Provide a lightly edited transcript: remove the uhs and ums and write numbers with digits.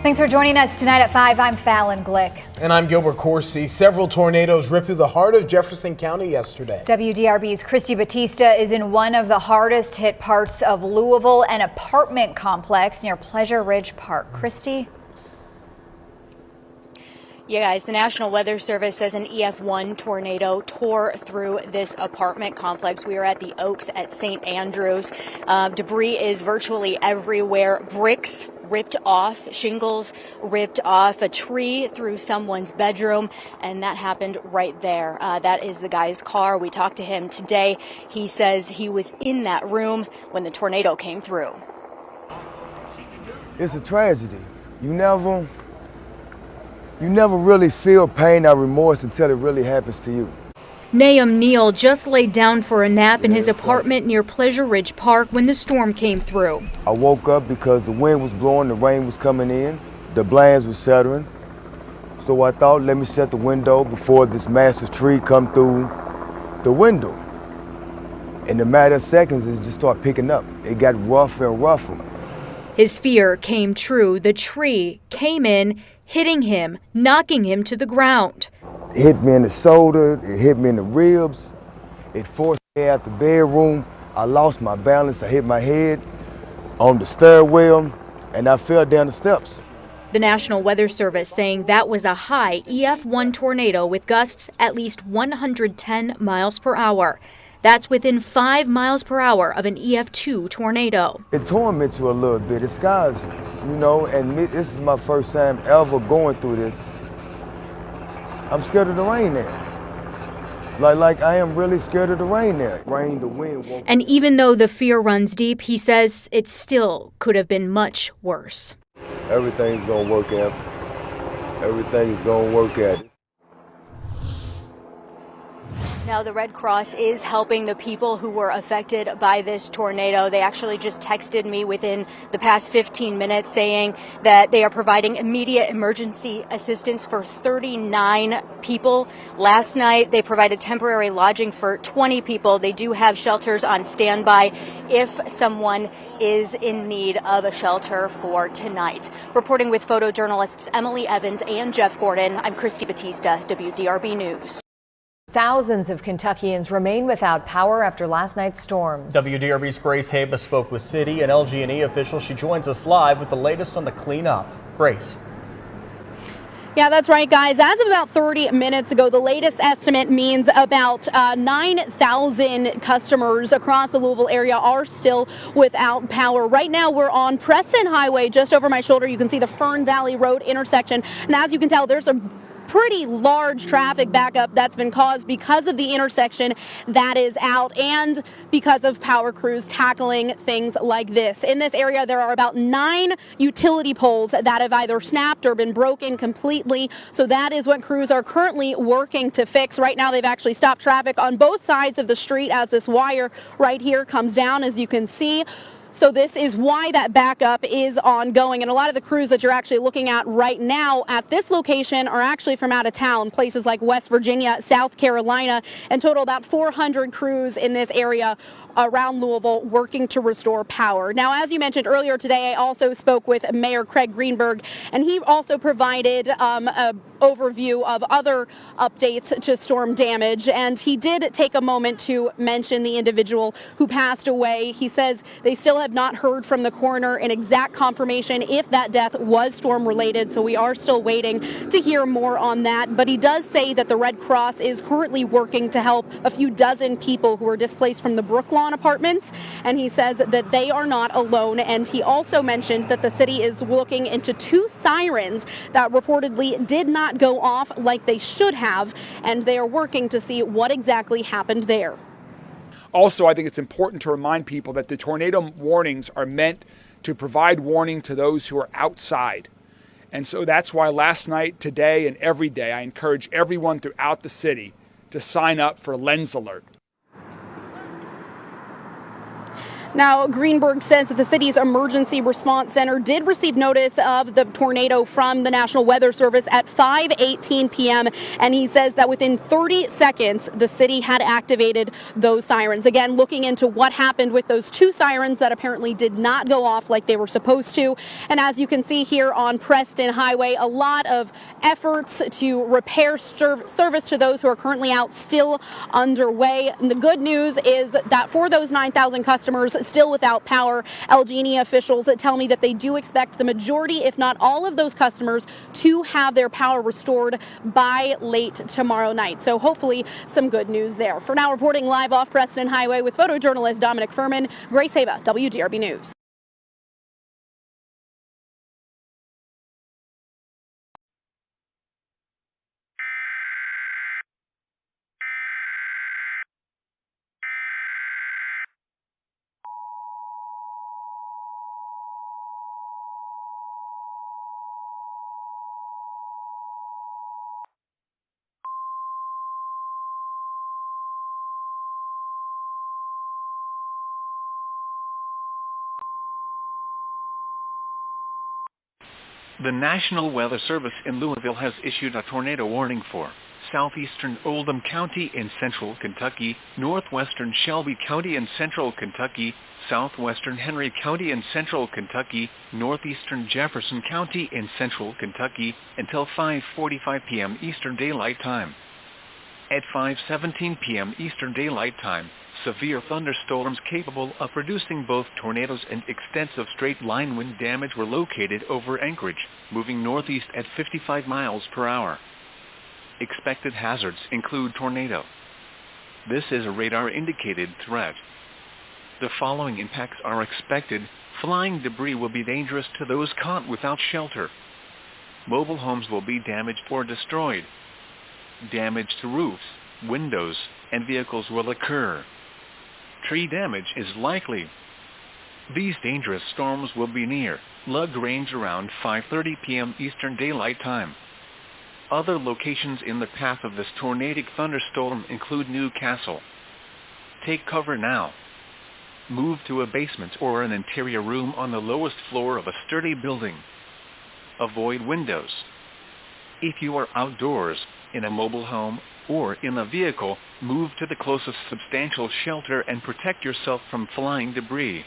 Thanks for joining us tonight at 5. I'm Fallon Glick. And I'm Gilbert Corsi. Several tornadoes ripped through the heart of Jefferson County yesterday. WDRB's Christy Batista is in one of the hardest hit parts of Louisville, an apartment complex near Pleasure Ridge Park. Christy? Yeah, guys, the National Weather Service says an EF1 tornado tore through this apartment complex. We are at the Oaks at St. Andrews. Debris is virtually everywhere. Bricks ripped off, shingles ripped off, a tree through someone's bedroom, and that happened right there. That is the guy's car. We talked to him today. He says he was in that room when the tornado came through. It's a tragedy. You never really feel pain or remorse until it really happens to you. Nahum Neal just laid down for a nap in his apartment near Pleasure Ridge Park when the storm came through. I woke up because the wind was blowing, the rain was coming in, the blinds were shattering. So I thought, let me shut the window before this massive tree come through the window. In a matter of seconds, it just started picking up. It got rougher and rougher. His fear came true. The tree came in, hitting him, knocking him to the ground. It hit me in the shoulder, it hit me in the ribs, it forced me out the bedroom. I lost my balance, I hit my head on the stairwell, and I fell down the steps. The National Weather Service saying that was a high EF1 tornado with gusts at least 110 miles per hour. That's within 5 miles per hour of an EF2 tornado. It torments you a little bit, it scares you, and this is my first time ever going through this. I'm scared of the rain there. Like I am really scared of the rain there. Rain, the wind won't. And even though the fear runs deep, he says it still could have been much worse. Everything's gonna work out. Everything's gonna work out. Now, the Red Cross is helping the people who were affected by this tornado. They actually just texted me within the past 15 minutes saying that they are providing immediate emergency assistance for 39 people. Last night, they provided temporary lodging for 20 people. They do have shelters on standby if someone is in need of a shelter for tonight. Reporting with photojournalists Emily Evans and Jeff Gordon, I'm Christy Batista, WDRB News. Thousands of Kentuckians remain without power after last night's storms. WDRB's Grace Haba spoke with city and LG&E officials. She joins us live with the latest on the cleanup. Grace. Yeah, that's right, guys. As of about 30 minutes ago, the latest estimate means about 9,000 customers across the Louisville area are still without power. Right now, we're on Preston Highway. Just over my shoulder, you can see the Fern Valley Road intersection. And as you can tell, there's a pretty large traffic backup that's been caused because of the intersection that is out and because of power crews tackling things like this. In this area, there are about 9 utility poles that have either snapped or been broken completely. So that is what crews are currently working to fix. Right now, they've actually stopped traffic on both sides of the street as this wire right here comes down, as you can see. So this is why that backup is ongoing. And a lot of the crews that you're actually looking at right now at this location are actually from out of town, places like West Virginia, South Carolina, and total about 400 crews in this area around Louisville working to restore power. Now, as you mentioned earlier today, I also spoke with Mayor Craig Greenberg, and he also provided an overview of other updates to storm damage. And he did take a moment to mention the individual who passed away. He says they still have not heard from the coroner an exact confirmation if that death was storm related, so we are still waiting to hear more on that. But he does say that the Red Cross is currently working to help a few dozen people who are displaced from the Brooklawn apartments, and he says that they are not alone. And he also mentioned that the city is looking into 2 sirens that reportedly did not go off like they should have, and they are working to see what exactly happened there. Also, I think it's important to remind people that the tornado warnings are meant to provide warning to those who are outside. And so that's why last night, today, and every day, I encourage everyone throughout the city to sign up for Lens Alert. Now, Greenberg says that the city's emergency response center did receive notice of the tornado from the National Weather Service at 5:18 p.m. And he says that within 30 seconds, the city had activated those sirens. Again, looking into what happened with those 2 sirens that apparently did not go off like they were supposed to. And as you can see here on Preston Highway, a lot of efforts to repair service to those who are currently out still underway. And the good news is that for those 9,000 customers still without power, LG&E officials tell me that they do expect the majority, if not all of those customers, to have their power restored by late tomorrow night. So hopefully some good news there. For now, reporting live off Preston Highway with photojournalist Dominic Furman, Grace Haba, WDRB News. The National Weather Service in Louisville has issued a tornado warning for southeastern Oldham County in central Kentucky, northwestern Shelby County in central Kentucky, southwestern Henry County in central Kentucky, northeastern Jefferson County in central Kentucky until 5:45 p.m. Eastern Daylight Time. At 5:17 p.m. Eastern Daylight Time, severe thunderstorms capable of producing both tornadoes and extensive straight-line wind damage were located over Anchorage, moving northeast at 55 miles per hour. Expected hazards include tornado. This is a radar-indicated threat. The following impacts are expected. Flying debris will be dangerous to those caught without shelter. Mobile homes will be damaged or destroyed. Damage to roofs, windows, and vehicles will occur. Tree damage is likely. These dangerous storms will be near Lug Range around 5:30 p.m. Eastern Daylight Time. Other locations in the path of this tornadic thunderstorm include New Castle. Take cover now. Move to a basement or an interior room on the lowest floor of a sturdy building. Avoid windows. If you are outdoors, in a mobile home, or in a vehicle, move to the closest substantial shelter and protect yourself from flying debris.